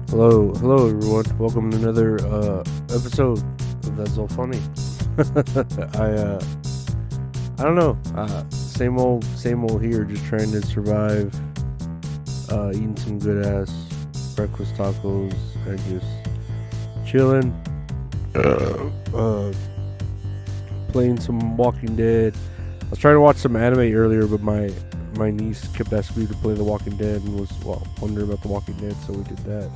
Hello everyone. Welcome to another episode of That's So Funny. I don't know. Same old here. Just trying to survive. Eating some good ass breakfast tacos and just chilling. Playing some Walking Dead. I was trying to watch some anime earlier, but my niece kept asking me to play The Walking Dead and was wondering about The Walking Dead, so we did that.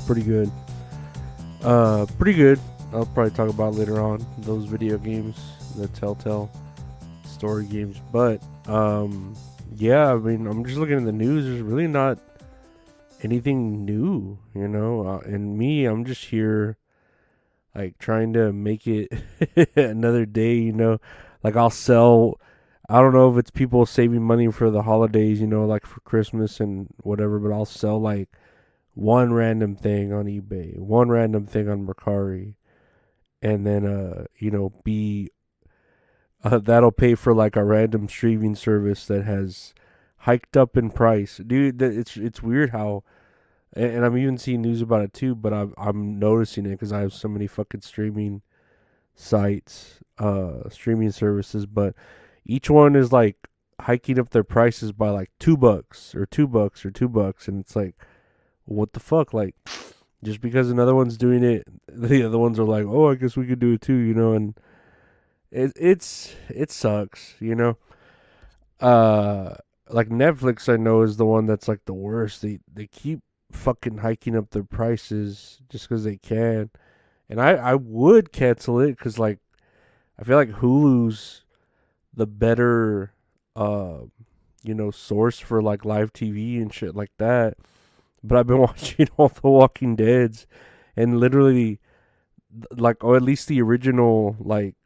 Pretty good. Pretty good. I'll probably talk about later on those video games, the Telltale story games. But yeah, I mean, I'm just looking at the news. There's really not anything new, you know. And me, I'm just here, like trying to make it another day, you know. Like I'll sell. I don't know if it's people saving money for the holidays, you know, like for Christmas and whatever. But I'll sell like one random thing on eBay, one random thing on Mercari, and then be that'll pay for like a random streaming service that has hiked up in price, dude. It's weird how, and I'm even seeing news about it too. But I'm noticing it because I have so many fucking streaming sites, streaming services, but each one is like hiking up their prices by like $2 or $2 and it's like, what the fuck? Like, just because another one's doing it, the other ones are like, oh, I guess we could do it too, you know. And it sucks, you know. Like Netflix, I know is the one that's like the worst. They keep fucking hiking up their prices just because they can, and I would cancel it because like I feel like Hulu's the better source for like live TV and shit like that. But I've been watching all the Walking Deads, and literally, like, or at least the original, like,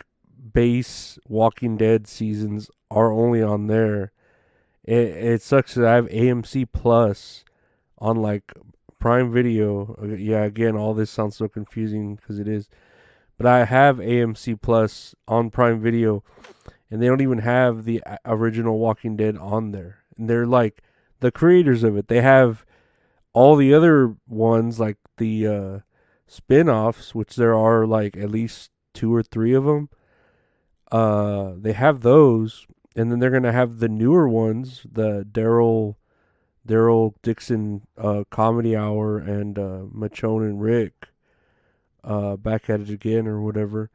base Walking Dead seasons are only on there. It sucks that I have AMC Plus on, like, Prime Video. Yeah, again, all this sounds so confusing because it is. But I have AMC Plus on Prime Video, and they don't even have the original Walking Dead on there. And they're, like, the creators of it. They have all the other ones, like the spin-offs, which there are like at least two or three of them. They have those, and then they're gonna have the newer ones, the Daryl Dixon comedy hour and Michonne and Rick back at it again or whatever.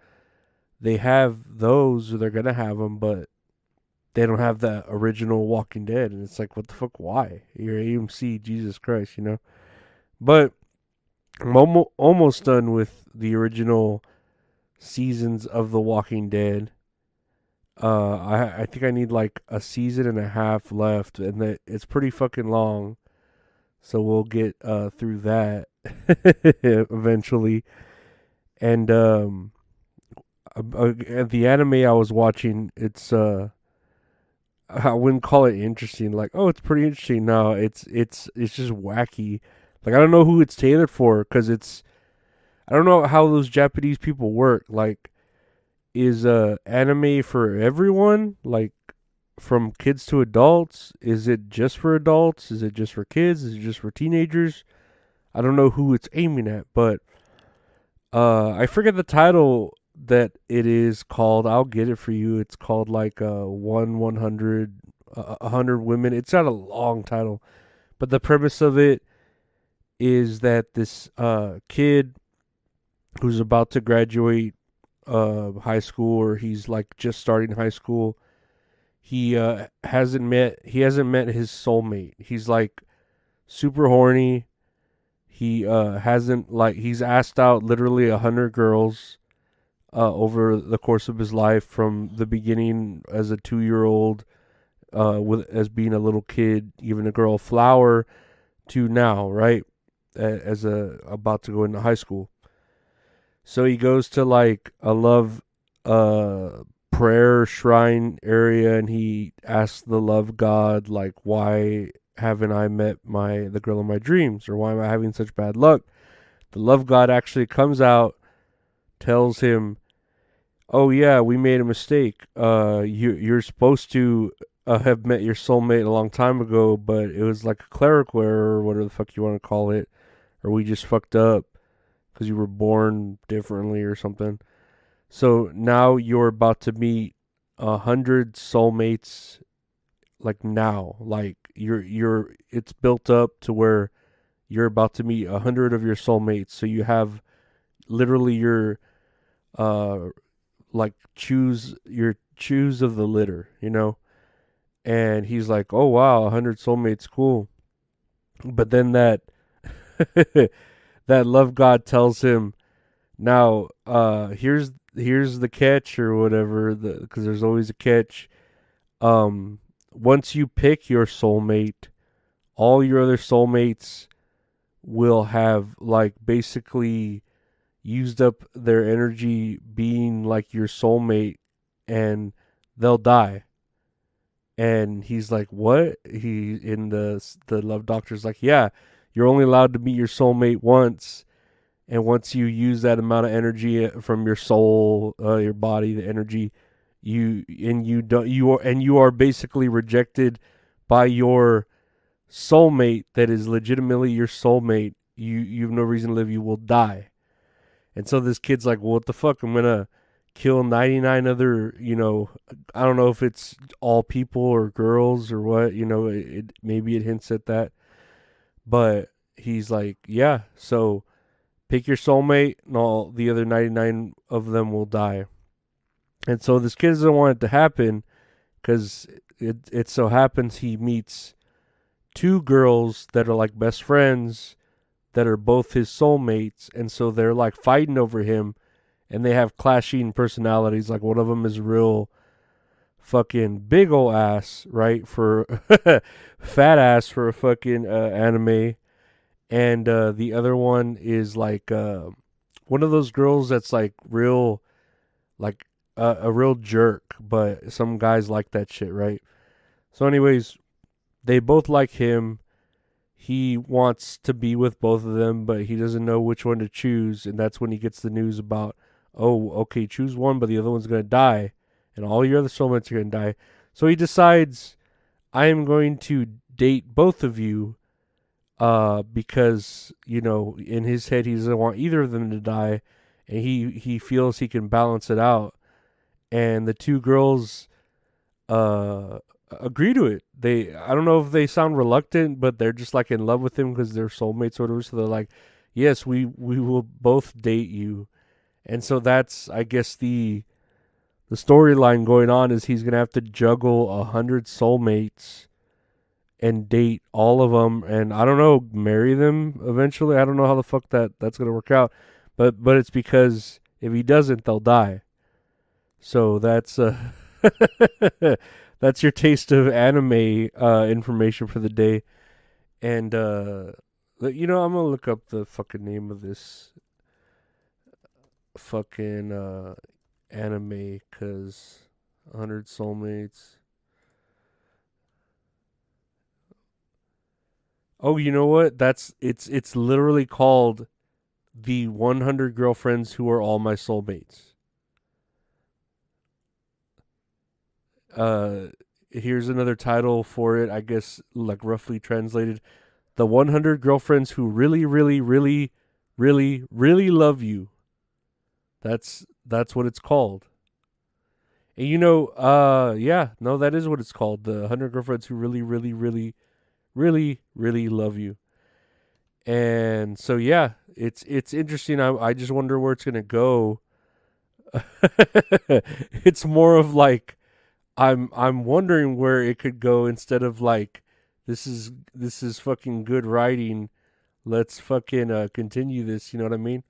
They have those, or they're gonna have them, but they don't have the original Walking Dead, and it's like, what the fuck? Why? You're AMC, Jesus Christ, you know. But I'm almost done with the original seasons of The Walking Dead. I think I need like a season and a half left, and it's pretty fucking long. So we'll get through that eventually. And the anime I was watching, it's I wouldn't call it interesting. Like, oh, it's pretty interesting. No, it's just wacky. Like, I don't know who it's tailored for because I don't know how those Japanese people work. Like, is anime for everyone? Like, from kids to adults? Is it just for adults? Is it just for kids? Is it just for teenagers? I don't know who it's aiming at, but I forget the title that it is called. I'll get it for you. It's called like 100 100 women. It's not a long title, but the premise of it is that this kid who's about to graduate high school, or he's like just starting high school, he hasn't met his soulmate. He's like super horny. He hasn't, like, he's asked out literally 100 girls over the course of his life, from the beginning as a 2-year-old, with as being a little kid, giving a girl a flower, to now, right, as about to go into high school. So he goes to like a love prayer shrine area, and he asks the love god, like, why haven't I met the girl of my dreams, or why am I having such bad luck? The love god actually comes out, tells him, oh yeah, we made a mistake. You're supposed to have met your soulmate a long time ago, but it was like a clerical error, or whatever the fuck you want to call it. or we just fucked up because you were born differently or something. So now you're about to meet 100 soulmates, like now, like it's built up to where you're about to meet 100 of your soulmates. So you have literally your uh like choose of the litter, you know. And he's like, oh wow, 100 soulmates, cool. But then that that love god tells him, now here's the catch or whatever, because there's always a catch. um Once you pick your soulmate, all your other soulmates will have like basically used up their energy being like your soulmate, and they'll die. And he's like, what? He in the love doctor's like, yeah, you're only allowed to meet your soulmate once, and once you use that amount of energy from your soul, your body, the energy, you don't you are basically rejected by your soulmate that is legitimately your soulmate. You have no reason to live. You will die. And so this kid's like, well, what the fuck? I'm gonna kill 99 other, I don't know if it's all people or girls or what, maybe it hints at that. But he's like, yeah, so pick your soulmate and all the other 99 of them will die. And so this kid doesn't want it to happen because it so happens he meets two girls that are like best friends that are both his soulmates. And so they're like fighting over him, and they have clashing personalities. Like one of them is real fucking big ol' ass, right? For fat ass for a fucking anime. And the other one is like one of those girls that's like real, like a real jerk, but some guys like that shit, right? So, anyways, they both like him. He wants to be with both of them, but he doesn't know which one to choose. And that's when he gets the news about, oh, okay, choose one, but the other one's going to die. And all your other soulmates are going to die. So he decides, I am going to date both of you because, in his head, he doesn't want either of them to die. And he feels he can balance it out. And the two girls uh agree to it. I don't know if they sound reluctant, but they're just like in love with him because they're soulmates or whatever. So they're like, yes, we will both date you. And so that's, I guess, the storyline going on is he's gonna have to juggle 100 soulmates and date all of them, and I don't know, marry them eventually. I don't know how the fuck that's gonna work out, but it's because if he doesn't, they'll die. So that's that's your taste of anime information for the day. And I'm gonna look up the fucking name of this fucking anime, cause 100 soulmates. Oh, you know what? It's literally called the 100 girlfriends who are all my soulmates. Uh, Here's another title for it. I guess like roughly translated, the 100 girlfriends who really, really, really, really, really love you. That's what it's called. And yeah, no, that is what it's called. The 100 girlfriends who really, really, really, really, really love you. And so yeah, it's interesting. I just wonder where it's gonna go. It's more of like I'm wondering where it could go instead of like this is fucking good writing. Let's fucking continue this. You know what I mean?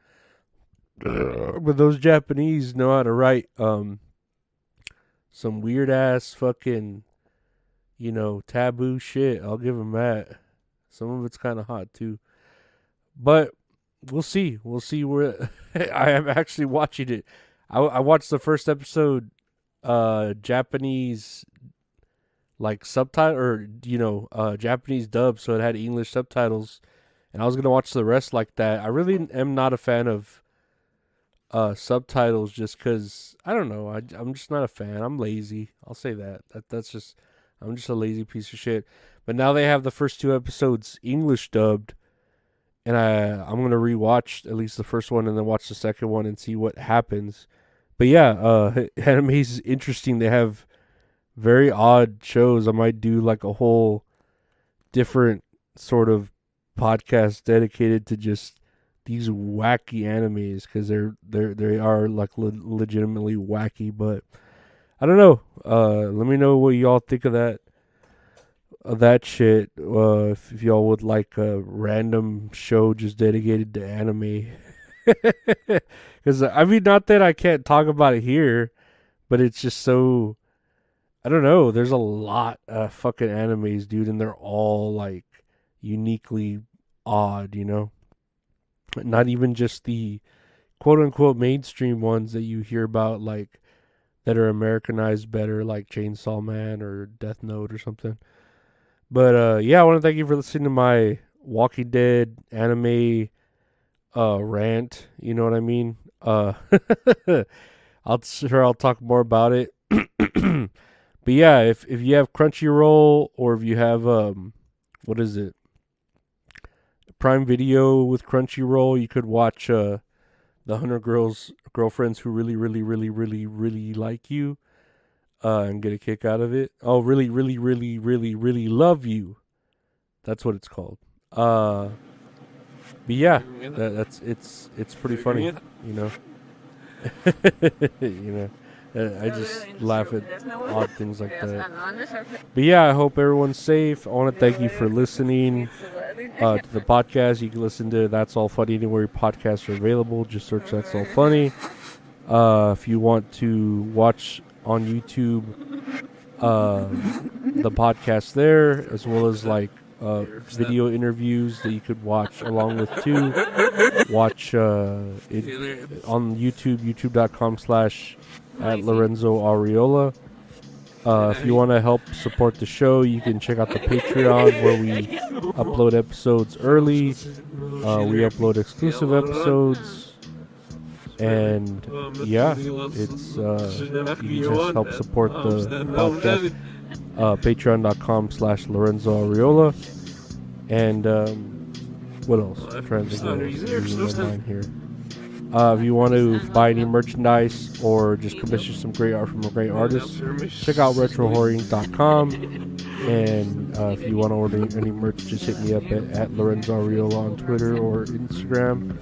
But those Japanese know how to write some weird ass fucking taboo shit. I'll give them that. Some of it's kind of hot too, but we'll see. We'll see where I am actually watching it. I watched the first episode, Japanese like subtitle or Japanese dub, so it had English subtitles, and I was gonna watch the rest like that. I really am not a fan of subtitles just because I don't know. I'm just not a fan. I'm lazy. I'll say that. That's just I'm just a lazy piece of shit. But now they have the first two episodes English dubbed, and I'm gonna rewatch at least the first one and then watch the second one and see what happens. But yeah, anime is interesting. They have very odd shows. I might do like a whole different sort of podcast dedicated to just these wacky animes because they are like legitimately wacky. But I don't know. Let me know what y'all think of that shit. If y'all would like a random show just dedicated to anime, because I mean, not that I can't talk about it here, but it's just so I don't know. There's a lot of fucking animes, dude, and they're all like uniquely odd, you know? Not even just the quote unquote mainstream ones that you hear about, like that are Americanized better, like Chainsaw Man or Death Note or something. But yeah, I want to thank you for listening to my Walking Dead anime rant. You know what I mean? I'll talk more about it. But yeah, if you have Crunchyroll or if you have what is it? Prime Video with Crunchyroll, you could watch the 100 girlfriends who really like you and get a kick out of it. Oh, really love you. That's what it's called. But yeah, that's it's pretty funny, you know. you I just laugh at odd things like that. But yeah, I hope everyone's safe. I want to thank you for listening to the podcast. You can listen to That's All Funny anywhere your podcasts are available. Just search That's All Funny. If you want to watch on YouTube the podcast there, as well as like video interviews that you could watch along with too. Watch it on YouTube, youtube.com/@Lorenzo Areola. If you want to help support the show, you can check out the Patreon where we upload episodes early. We upload exclusive episodes. And yeah, it's you can just help support the podcast. Patreon.com/Lorenzo Areola. And what else? I'm trying to think of what else here. If you want to buy any merchandise or just commission some great art from a great artist, check out retrohorroring.com. And if you want to order any merch, just hit me up at Lorenzo Areola on Twitter or Instagram.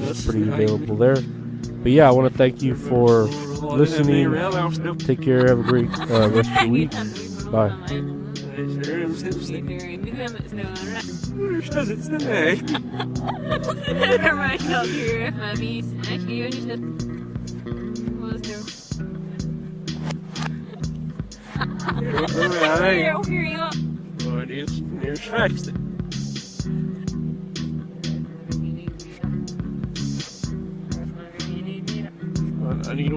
It's pretty available there. But yeah, I want to thank you for listening. Take care. Have a great rest of your week. Bye. I need